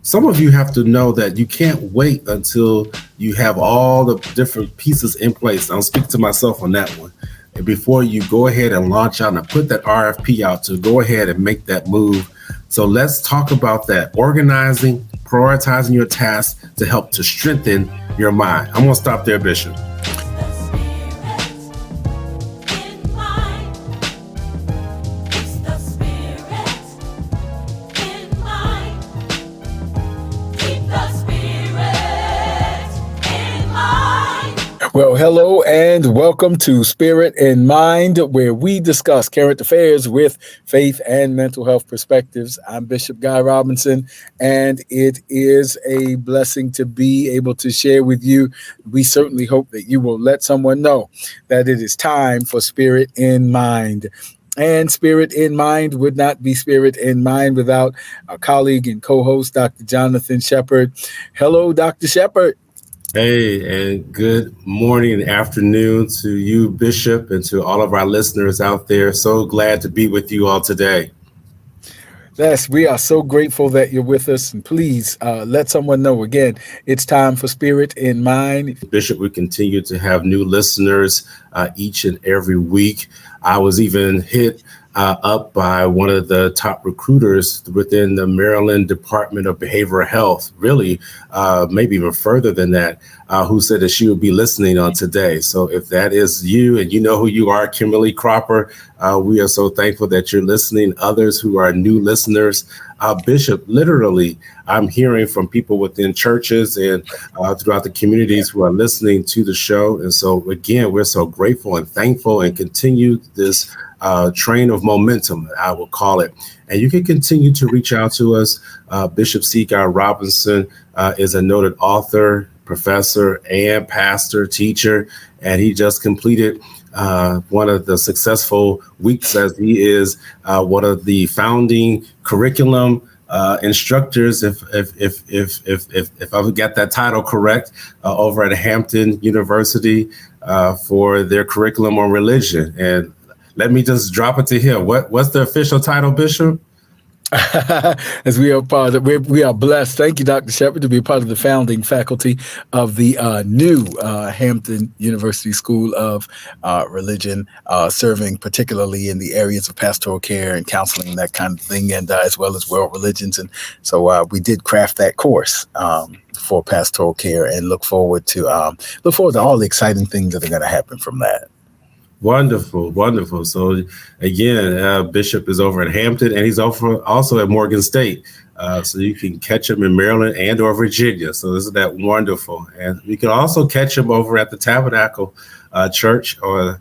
some of you have to know that you can't wait until you have all the different pieces in place. I'll speak to myself on that one. And before you go ahead and launch out and put that RFP out to go ahead and make that move. So let's talk about that. Organizing, prioritizing your tasks to help to strengthen your mind. I'm going to stop there, Bishop. Well, hello and welcome to Spirit in Mind, where we discuss current affairs with faith and mental health perspectives. I'm Bishop Guy Robinson, and it is a blessing to be able to share with you. We certainly hope that you will let someone know that it is time for Spirit in Mind. And Spirit in Mind would not be Spirit in Mind without our colleague and co-host, Dr. Jonathan Shepard. Hello, Dr. Shepard. Hey, and good morning and afternoon to you, Bishop, and to all of our listeners out there. So glad to be with you all today. Yes, we are so grateful that you're with us. And please let someone know again, it's time for Spirit in Mind. Bishop, we continue to have new listeners each and every week. I was even hit up by one of the top recruiters within the Maryland Department of Behavioral Health, really, maybe even further than that, who said that she would be listening on today. So if that is you and you know who you are, Kimberly Cropper, we are so thankful that you're listening. Others who are new listeners, Bishop, literally, I'm hearing from people within churches and throughout the communities who are listening to the show. And so, again, we're so grateful and thankful and continue this train of momentum, I will call it. And you can continue to reach out to us. Bishop C. Guy Robinson is a noted author, professor, and pastor, teacher, and he just completed one of the successful weeks as he is one of the founding curriculum instructors, if I've got that title correct, over at Hampton University for their curriculum on religion. And let me just drop it to him. What's the official title, Bishop? As we are part of, we are blessed. Thank you, Dr. Shepard, to be part of the founding faculty of the new Hampton University School of Religion, serving particularly in the areas of pastoral care and counseling, that kind of thing, and as well as world religions. And so we did craft that course for pastoral care, and look forward to all the exciting things that are going to happen from that. Wonderful, wonderful. So again, Bishop is over at Hampton, and he's also at Morgan State. So you can catch him in Maryland and or Virginia. So isn't that wonderful? And you can also catch him over at the Tabernacle Church on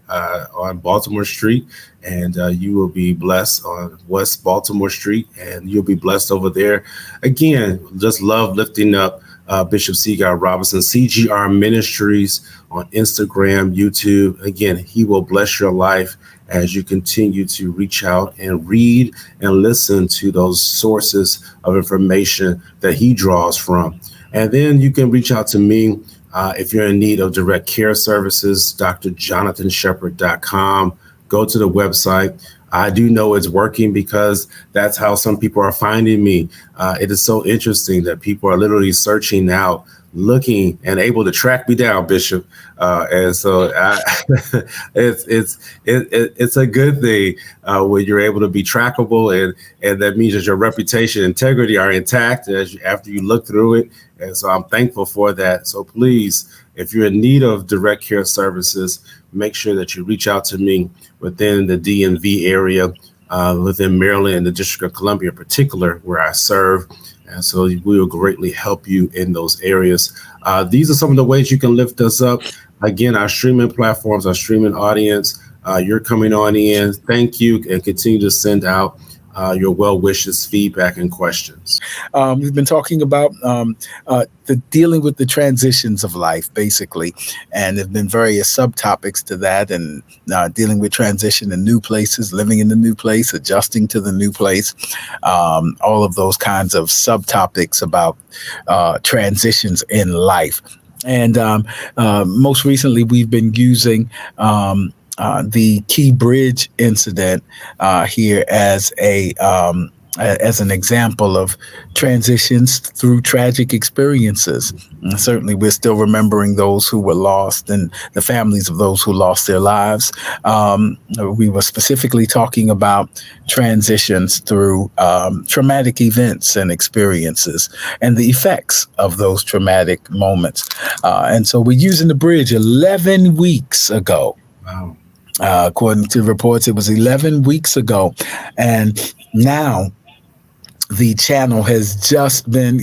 Baltimore Street, and you will be blessed on West Baltimore Street, and you'll be blessed over there. Again, just love lifting up Bishop C. Guy Robinson, CGR Ministries on Instagram, YouTube. Again, he will bless your life as you continue to reach out and read and listen to those sources of information that he draws from. And then you can reach out to me if you're in need of direct care services, drjonathanshepard.com. Go to the website. I do know it's working because that's how some people are finding me. It is so interesting that people are literally searching out, looking, and able to track me down, Bishop. And so it's a good thing when you're able to be trackable, and that means that your reputation, integrity are intact after you look through it. And so I'm thankful for that. So please, if you're in need of direct care services, make sure that you reach out to me within the DMV area, within Maryland and the District of Columbia in particular, where I serve. And so we will greatly help you in those areas. These are some of the ways you can lift us up. Again, our streaming platforms, our streaming audience, you're coming on in. Thank you, and continue to send out your well wishes, feedback, and questions. We've been talking about the dealing with the transitions of life, basically, and there've been various subtopics to that, and dealing with transition in new places, living in the new place, adjusting to the new place, all of those kinds of subtopics about transitions in life. And most recently, we've been using the Key Bridge incident here as a as an example of transitions through tragic experiences. And certainly, we're still remembering those who were lost and the families of those who lost their lives. We were specifically talking about transitions through traumatic events and experiences and the effects of those traumatic moments. And so we're using the bridge 11 weeks ago. Wow. According to reports, it was 11 weeks ago. And now the channel has just been,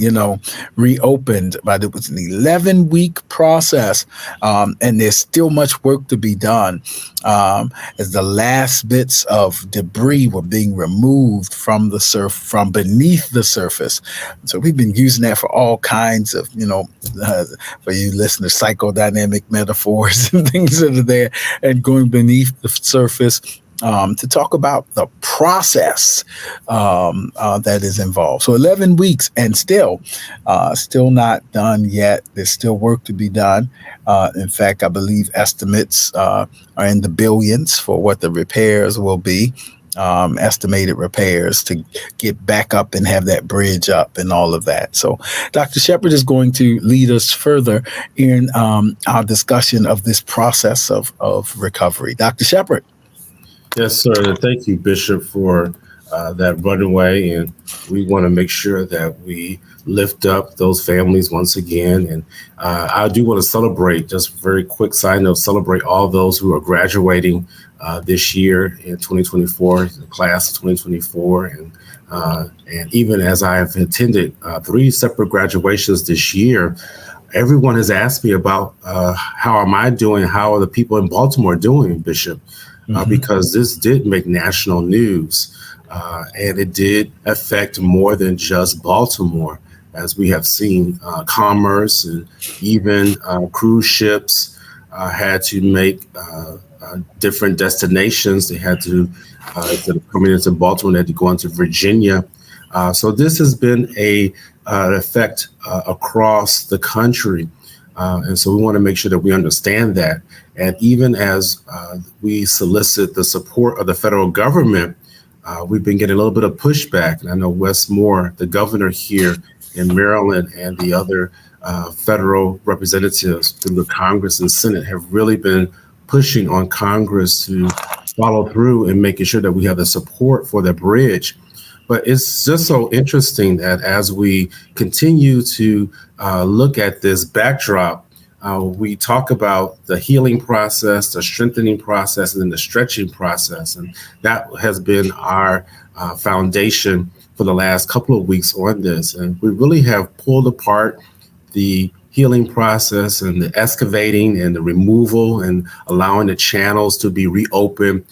reopened, but it was an 11-week process, and there's still much work to be done as the last bits of debris were being removed from the from beneath the surface. So we've been using that for all kinds of, for you listeners, psychodynamic metaphors and things that are there, and going beneath the surface to talk about the process that is involved. So 11 weeks and still not done yet. There's still work to be done. In fact, I believe estimates are in the billions for what the repairs will be. Estimated repairs to get back up and have that bridge up and all of that. So Dr. Shepard is going to lead us further in our discussion of this process of recovery. Dr. Shepard. Yes, sir. And thank you, Bishop, for that runaway. And we want to make sure that we lift up those families once again. And I do want to celebrate, just very quick side note, celebrate all those who are graduating this year in 2024, the class of 2024. And even as I have attended 3 separate graduations this year, everyone has asked me about how am I doing? How are the people in Baltimore doing, Bishop? Because this did make national news, and it did affect more than just Baltimore, as we have seen. Commerce and even cruise ships had to make different destinations. They had to, instead of coming into Baltimore, they had to go into Virginia. So this has been an effect across the country. And so we want to make sure that we understand that. And even as we solicit the support of the federal government, we've been getting a little bit of pushback. And I know Wes Moore, the governor here in Maryland, and the other federal representatives through the Congress and Senate have really been pushing on Congress to follow through and making sure that we have the support for the bridge. But it's just so interesting that as we continue to look at this backdrop, we talk about the healing process, the strengthening process, and then the stretching process. And that has been our foundation for the last couple of weeks on this. And we really have pulled apart the healing process and the excavating and the removal and allowing the channels to be reopened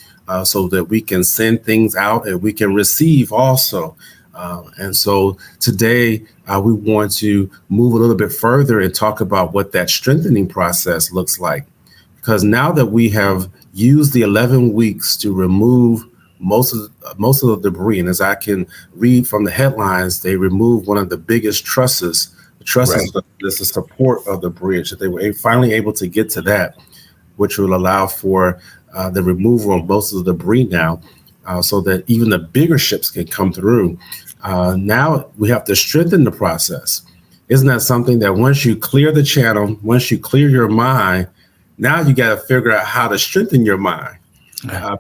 so that we can send things out and we can receive also. And so today we want to move a little bit further and talk about what that strengthening process looks like. Because now that we have used the 11 weeks to remove most of the debris, and as I can read from the headlines, they removed one of the biggest trusses. The trusses is the support of the bridge. That they were finally able to get to that, which will allow for the removal of most of the debris now, so that even the bigger ships can come through. Now we have to strengthen the process. Isn't that something that once you clear the channel, once you clear your mind, now you got to figure out how to strengthen your mind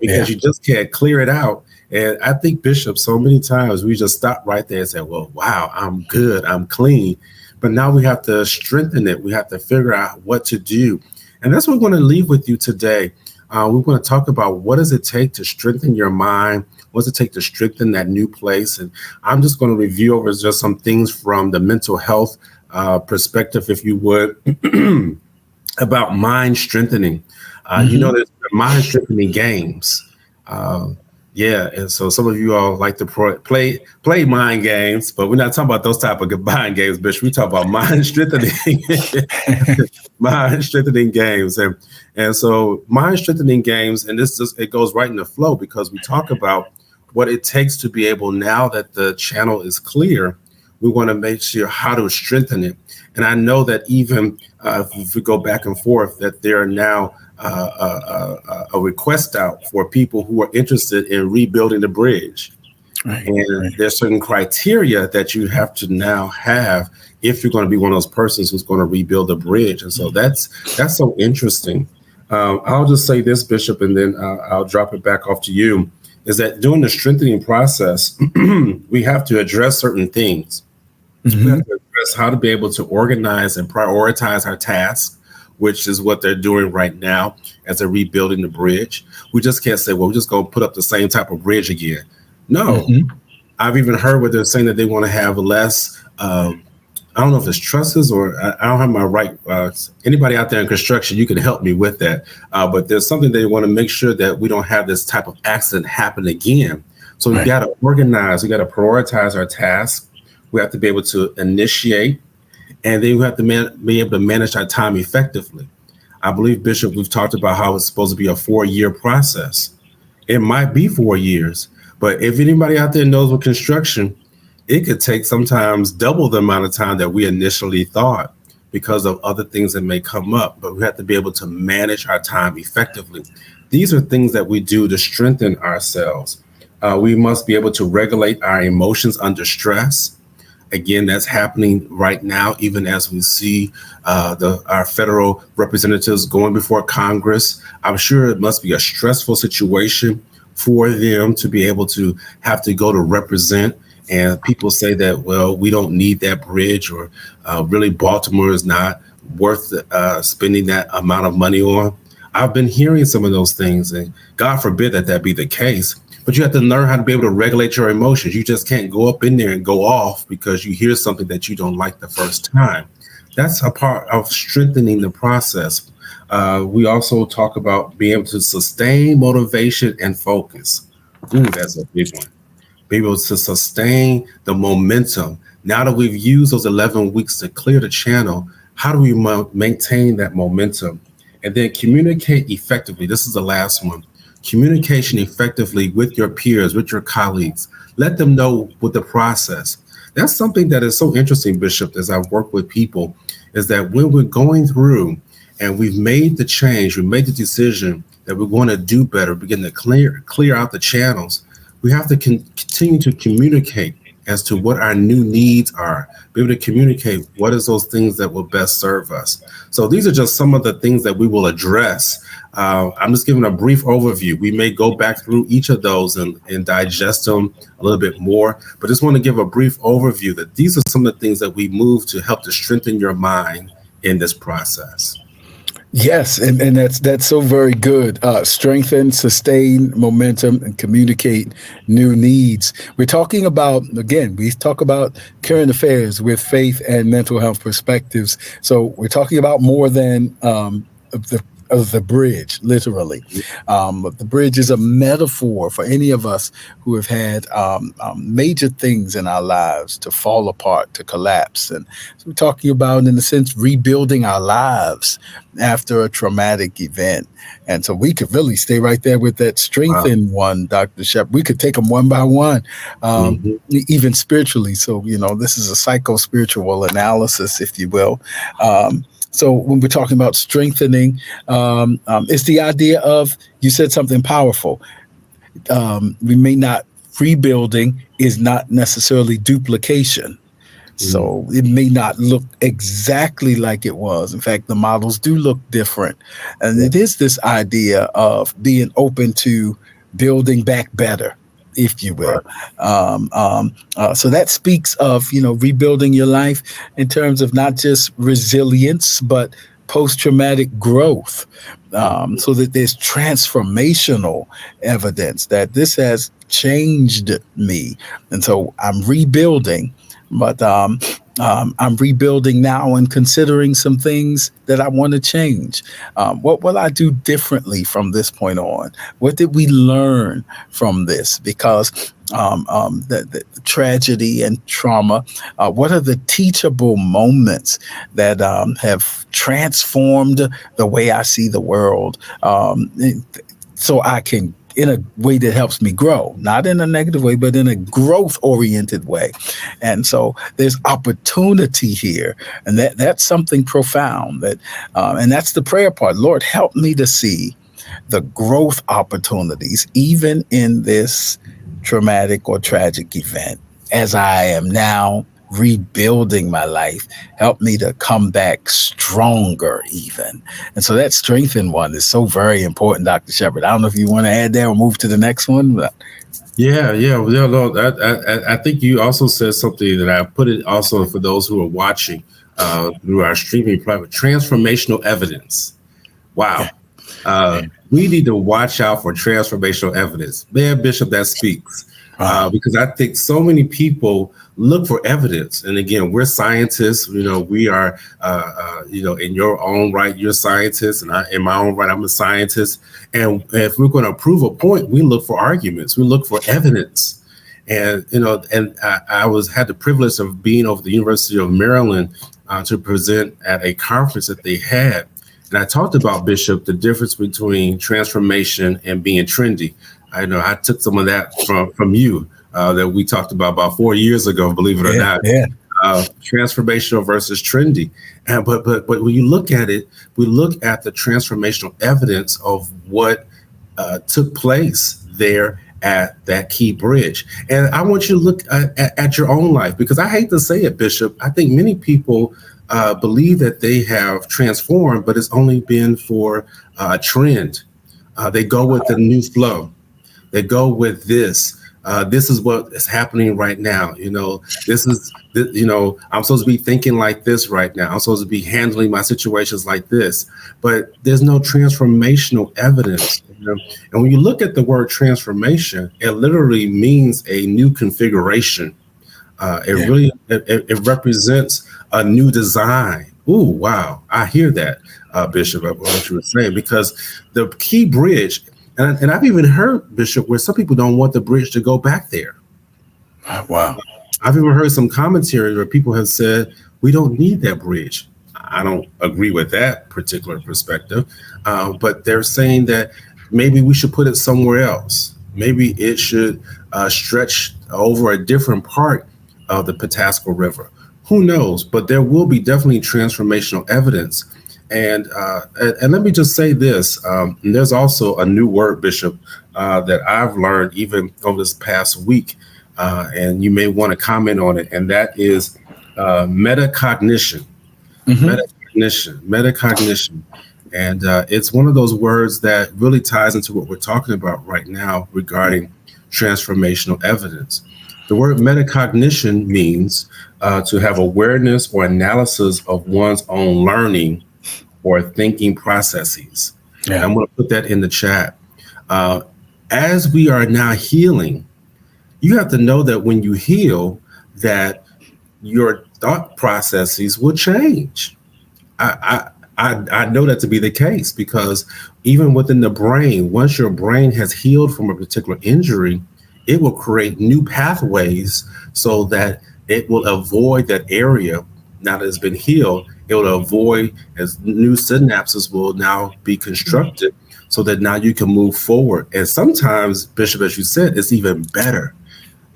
because you just can't clear it out. And I think, Bishop, so many times we just stop right there and say, well, wow, I'm good, I'm clean. But now we have to strengthen it. We have to figure out what to do. And that's what we're going to leave with you today. We're going to talk about what does it take to strengthen your mind? What does it take to strengthen that new place? And I'm just going to review over just some things from the mental health perspective, if you would, about mind strengthening. You know, there's mind strengthening games. And so some of you all like to play mind games, but we're not talking about those type of mind games, Bishop. We talk about mind strengthening, mind strengthening games, and so mind strengthening games. And it goes right in the flow because we talk about what it takes to be able, now that the channel is clear, we want to make sure how to strengthen it. And I know that even if we go back and forth, that there are now a request out for people who are interested in rebuilding the bridge. Right. And Right. there's certain criteria that you have to now have if you're going to be one of those persons who's going to rebuild the bridge. And so that's so interesting. I'll just say this, Bishop, and then I'll drop it back off to you. Is that during the strengthening process, we have to address certain things. We Hmm. have to address how to be able to organize and prioritize our tasks, which is what they're doing right now as they're rebuilding the bridge. We just can't say, well, we're just going to put up the same type of bridge again. No, Hmm. I've even heard where they're saying that they want to have less. I don't know if it's trusses or I don't have my right. Anybody out there in construction, you can help me with that. But there's something they want to make sure that we don't have this type of accident happen again. So we Right. got to organize. We got to prioritize our tasks. We have to be able to initiate, and then we have to be able to manage our time effectively. I believe, Bishop, we've talked about how it's supposed to be a 4-year process. It might be 4 years, but if anybody out there knows with construction, it could take sometimes double the amount of time that we initially thought because of other things that may come up. But we have to be able to manage our time effectively. These are things that we do to strengthen ourselves. We must be able to regulate our emotions under stress. Again, that's happening right now, even as we see our federal representatives going before Congress. I'm sure it must be a stressful situation for them to be able to have to go to represent. And people say that, well, we don't need that bridge, or really Baltimore is not worth spending that amount of money on. I've been hearing some of those things, and God forbid that that be the case. But you have to learn how to be able to regulate your emotions. You just can't go up in there and go off because you hear something that you don't like the first time. That's a part of strengthening the process. We also talk about being able to sustain motivation and focus. Ooh, that's a big one. Be able to sustain the momentum. Now that we've used those 11 weeks to clear the channel, how do we maintain that momentum? And then communicate effectively. This is the last one. Communication effectively with your peers, with your colleagues. Let them know with the process. That's something that is so interesting, Bishop, as I've worked with people, is that when we're going through and we've made the change, we made the decision that we're going to do better, begin to clear out the channels, we have to continue to communicate as to what our new needs are, be able to communicate what is those things that will best serve us. So these are just some of the things that we will address. I'm just giving a brief overview. We may go back through each of those and digest them a little bit more, but just want to give a brief overview that these are some of the things that we move to help to strengthen your mind in this process. Yes, and that's so very good. Strengthen, sustain momentum, and communicate new needs. We're talking about, again, we talk about current affairs with faith and mental health perspectives. So we're talking about more than of the bridge, literally. But the bridge is a metaphor for any of us who have had major things in our lives to fall apart, to collapse. And so we're talking about, in a sense, rebuilding our lives after a traumatic event. And so we could really stay right there with that Wow. strengthen one, Dr. Shep. We could take them one by one, Mhm. even spiritually. So, this is a psycho spiritual analysis, if you will. So when we're talking about strengthening, it's the idea of, you said something powerful. We may not, rebuilding is not necessarily duplication. Mm. So it may not look exactly like it was. In fact, the models do look different. And Yeah. it is this idea of being open to building back better, if you Right. will. So that speaks of, rebuilding your life in terms of not just resilience, but post traumatic growth. Mhm. So that there's transformational evidence that this has changed me. And so I'm rebuilding, but I'm rebuilding now and considering some things that I want to change. What will I do differently from this point on? What did we learn from this? Because the tragedy and trauma, what are the teachable moments that have transformed the way I see the world? So I can, in a way that helps me grow, not in a negative way, but in a growth oriented way. And so there's opportunity here, and that's something profound. And that's the prayer part. Lord, help me to see the growth opportunities, even in this traumatic or tragic event, as I am now rebuilding my life, help me to come back stronger even. And so that strengthen one is so very important, Dr. Shepard. I don't know if you want to add there or move to the next one. But Yeah. No, I think you also said something that I put it also for those who are watching through our streaming platform, transformational evidence. yeah, Wow. yeah. We need to watch out for transformational evidence. Man, Bishop, that speaks. Wow. Because I think so many people look for evidence. And again, we're scientists. We are, in your own right, you're a scientist. And in my own right, I'm a scientist. And if we're going to prove a point, we look for arguments. We look for evidence. And, I had the privilege of being over the University of Maryland to present at a conference that they had. And I talked about, Bishop, the difference between transformation and being trendy. I know I took some of that from you that we talked about 4 years ago, believe it or not. Yeah. Transformational versus trendy. But when you look at it, we look at the transformational evidence of what took place there at that key bridge. And I want you to look at your own life, because I hate to say it, Bishop. I think many people believe that they have transformed, but it's only been for a trend. They go with the new flow. They go with this. This is what is happening right now. This is, I'm supposed to be thinking like this right now. I'm supposed to be handling my situations like this. But there's no transformational evidence. And when you look at the word transformation, it literally means a new configuration. It represents a new design. Ooh, wow. I hear that, Bishop, what you were saying, because the key bridge, and I've even heard, Bishop, where some people don't want the bridge to go back there. Wow. I've even heard some commentary where people have said, we don't need that bridge. I don't agree with that particular perspective, but they're saying that maybe we should put it somewhere else. Maybe it should stretch over a different part of the Pataskal River. Who knows? But there will be definitely transformational evidence. And let me just say this. There's also a new word, Bishop, that I've learned even over this past week, and you may want to comment on it, and that is metacognition. Metacognition. And it's one of those words that really ties into what we're talking about right now regarding transformational evidence. The word metacognition means to have awareness or analysis of one's own learning or thinking processes. Yeah. And I'm going to put that in the chat. As we are now healing, you have to know that when you heal, that your thought processes will change. I know that to be the case, because even within the brain, once your brain has healed from a particular injury, it will create new pathways so that it will avoid that area. Now that it's been healed, it will avoid, as new synapses will now be constructed, so that now you can move forward. And sometimes, Bishop, as you said, it's even better.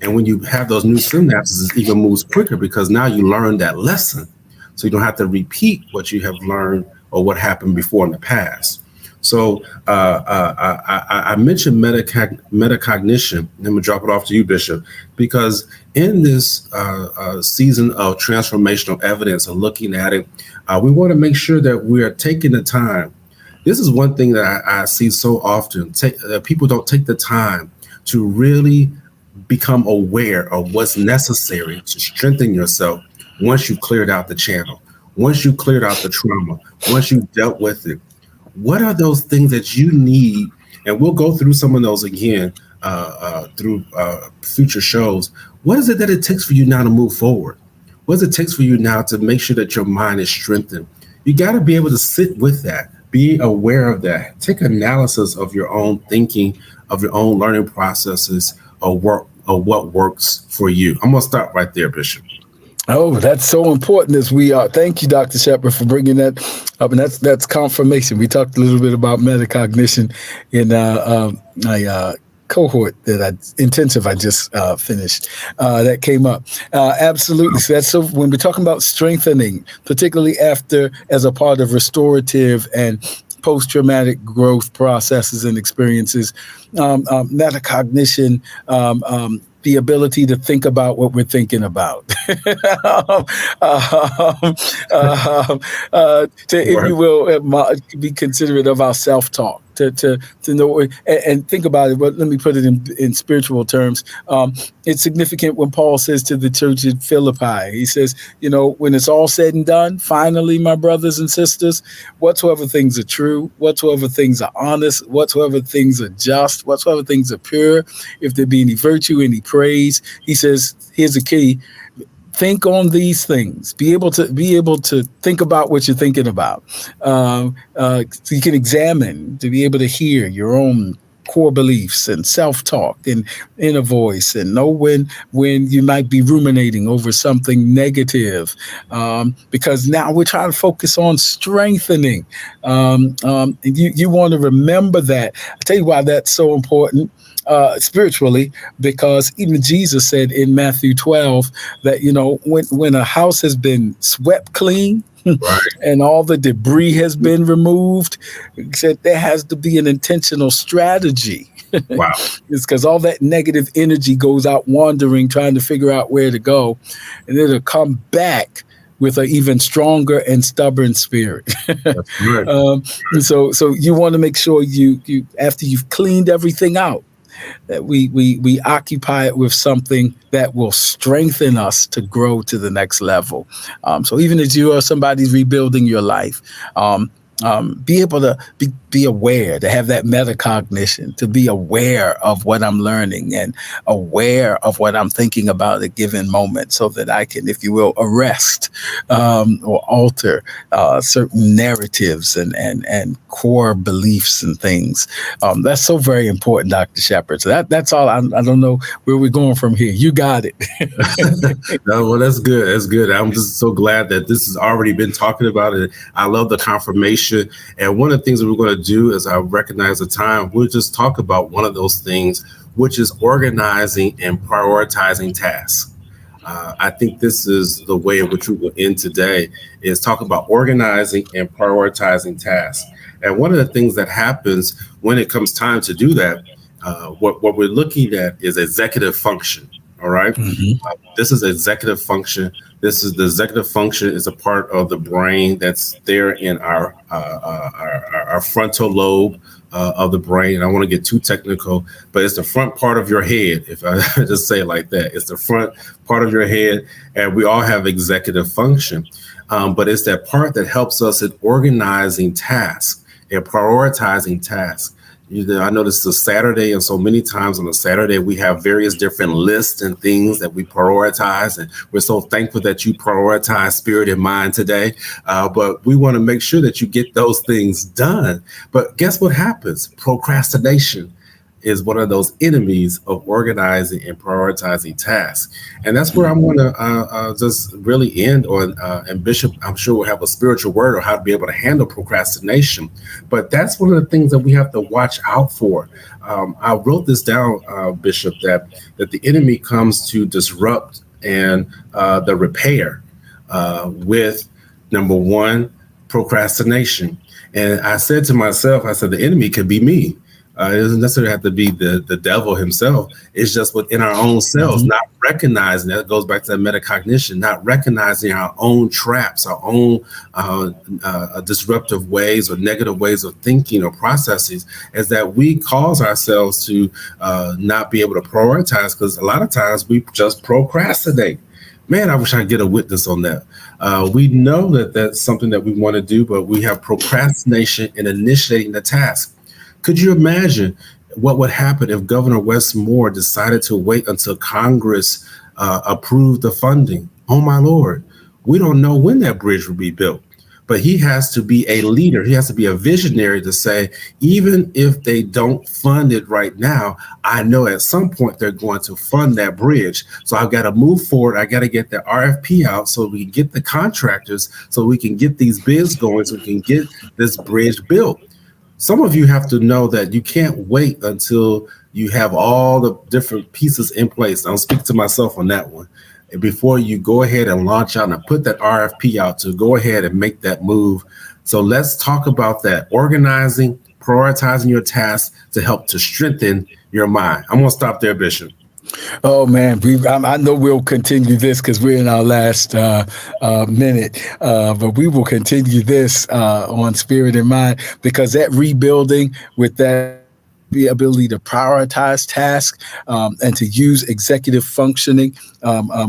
And when you have those new synapses, it even moves quicker, because now you learn that lesson. So you don't have to repeat what you have learned or what happened before in the past. So I mentioned metacognition. I'm going to drop it off to you, Bishop, because in this season of transformational evidence and looking at it, we want to make sure that we are taking the time. This is one thing that I see so often. People don't take the time to really become aware of what's necessary to strengthen yourself once you cleared out the channel, once you cleared out the trauma, once you dealt with it. What are those things that you need? And we'll go through some of those again through future shows. What is it that it takes for you now to move forward? What does it take for you now to make sure that your mind is strengthened? You got to be able to sit with that, be aware of that, take analysis of your own thinking, of your own learning processes, of what works for you. I'm going to stop right there, Bishop. Oh, that's so important as we are. Thank you, Dr. Shepard, for bringing that up. And that's confirmation. We talked a little bit about metacognition in my cohort intensive I just finished. That came up. Absolutely. So when we're talking about strengthening, particularly as a part of restorative and post-traumatic growth processes and experiences, metacognition, the ability to think about what we're thinking about, if Right. you will, be considerate of our self-talk. To know and think about it, but let me put it in spiritual terms. It's significant when Paul says to the church at Philippi, he says, when it's all said and done, finally, my brothers and sisters, whatsoever things are true, whatsoever things are honest, whatsoever things are just, whatsoever things are pure, if there be any virtue, any praise, he says, here's the key. Think on these things. Be able to think about what you're thinking about. So you can examine, to be able to hear your own core beliefs and self-talk and inner voice, and know when you might be ruminating over something negative, because now we're trying to focus on strengthening. And you want to remember that. I'll tell you why that's so important. Spiritually, because even Jesus said in Matthew 12 that, when a house has been swept clean, Right. and all the debris has been removed, he said there has to be an intentional strategy. Wow. It's because all that negative energy goes out wandering, trying to figure out where to go, and it'll come back with an even stronger and stubborn spirit. That's right. So you want to make sure you after you've cleaned everything out, that we occupy it with something that will strengthen us to grow to the next level. So even as you are somebody's rebuilding your life, be able to be aware, to have that metacognition, to be aware of what I'm learning and aware of what I'm thinking about at a given moment, so that I can, if you will, arrest or alter certain narratives and core beliefs and things. That's so very important, Dr. Shepard. So that's all. I don't know where we're going from here. You got it. No, well, that's good. That's good. I'm just so glad that this has already been talking about it. I love the confirmation. And one of the things that we're going to do, as I recognize the time, we'll just talk about one of those things, which is organizing and prioritizing tasks. I think this is the way in which we will end today, is talk about organizing and prioritizing tasks. And one of the things that happens when it comes time to do that, what we're looking at is executive function. All right. Mm-hmm. This is executive function. This is the executive function is a part of the brain that's there in our frontal lobe of the brain. I don't want to get too technical, but it's the front part of your head. If I just say it like that, it's the front part of your head, and we all have executive function. But it's that part that helps us in organizing tasks and prioritizing tasks. I noticed the Saturday, and so many times on a Saturday, we have various different lists and things that we prioritize. And we're so thankful that you prioritize spirit and mind today. But we want to make sure that you get those things done. But guess what happens? Procrastination is one of those enemies of organizing and prioritizing tasks. And that's where I'm going to just really end on. And Bishop, I'm sure, will have a spiritual word on how to be able to handle procrastination. But that's one of the things that we have to watch out for. I wrote this down, Bishop, that the enemy comes to disrupt and the repair with, number one, procrastination. And I said to myself, I said, the enemy could be me. It doesn't necessarily have to be the devil himself. It's just within our own selves, not recognizing that. It goes back to that metacognition, not recognizing our own traps, our own disruptive ways or negative ways of thinking or processes, is that we cause ourselves to not be able to prioritize, because a lot of times we just procrastinate. Man, I wish I could get a witness on that. We know that that's something that we want to do, but we have procrastination in initiating the task. Could you imagine what would happen if Governor Wes Moore decided to wait until Congress approved the funding? Oh, my Lord, we don't know when that bridge will be built. But he has to be a leader. He has to be a visionary to say, even if they don't fund it right now, I know at some point they're going to fund that bridge. So I've got to move forward. I got to get the RFP out so we can get the contractors, so we can get these bids going, so we can get this bridge built. Some of you have to know that you can't wait until you have all the different pieces in place. I'll speak to myself on that one. before you go ahead and launch out and put that RFP out to go ahead and make that move. So let's talk about that. Organizing, prioritizing your tasks to help to strengthen your mind. I'm going to stop there, Bishop. Oh man, I know we'll continue this because we're in our last minute, but we will continue this on Spirit and Mind, because that rebuilding with that the ability to prioritize tasks and to use executive functioning.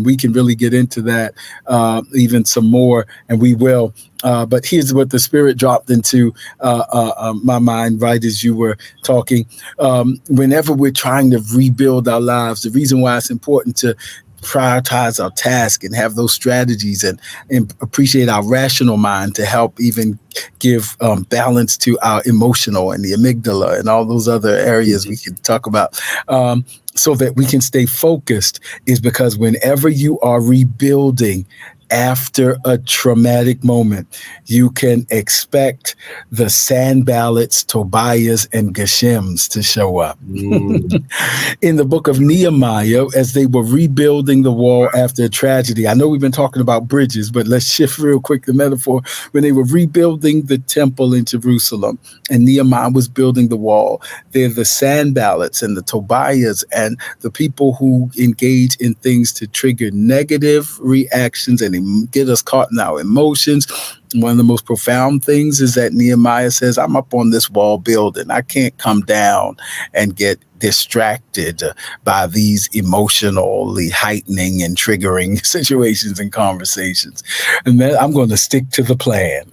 We can really get into that even some more, and we will. But here's what the Spirit dropped into my mind right as you were talking. Whenever we're trying to rebuild our lives, the reason why it's important to prioritize our task and have those strategies and appreciate our rational mind to help even give balance to our emotional and the amygdala and all those other areas we can talk about, so that we can stay focused, is because whenever you are rebuilding after a traumatic moment, you can expect the Sanballats, Tobias, and Geshems to show up. In the book of Nehemiah, as they were rebuilding the wall after a tragedy, I know we've been talking about bridges, but let's shift real quick the metaphor. When they were rebuilding the temple in Jerusalem and Nehemiah was building the wall, they're the Sanballats and the Tobias and the people who engage in things to trigger negative reactions and get us caught in our emotions. One of the most profound things is that Nehemiah says, I'm up on this wall building. I can't come down and get distracted by these emotionally heightening and triggering situations and conversations. And then I'm going to stick to the plan.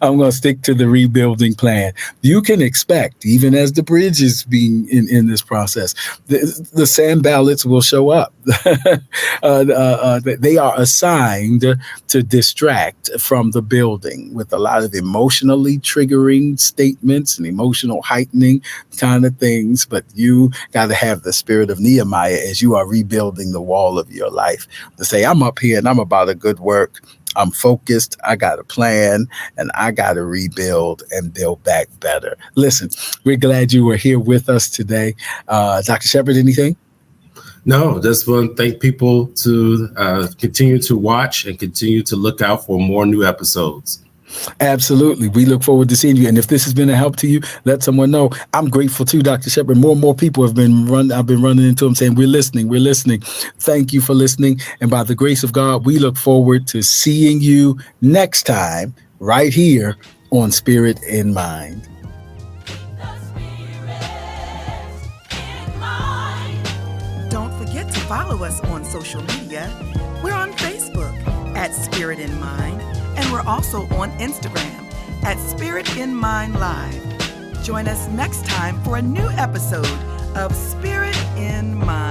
I'm going to stick to the rebuilding plan. You can expect, even as the bridge is being in this process, the Sanballats will show up. They are assigned to distract from the building with a lot of emotionally triggering statements and emotional heightening kind of things. But you got to have the spirit of Nehemiah as you are rebuilding the wall of your life to say, I'm up here and I'm about a good work. I'm focused. I got a plan and I got to rebuild and build back better. Listen, we're glad you were here with us today. Dr. Shepard, anything? No, just want to thank people to continue to watch and continue to look out for more new episodes. Absolutely. We look forward to seeing you. And if this has been a help to you, let someone know. I'm grateful too, Dr. Shepard. More and more people I've been running into them saying, we're listening. Thank you for listening. And by the grace of God, we look forward to seeing you next time right here on Spirit in Mind. Don't forget to follow us on social media. We're on Facebook at Spirit in Mind. And we're also on Instagram at Spirit in Mind Live. Join us next time for a new episode of Spirit in Mind.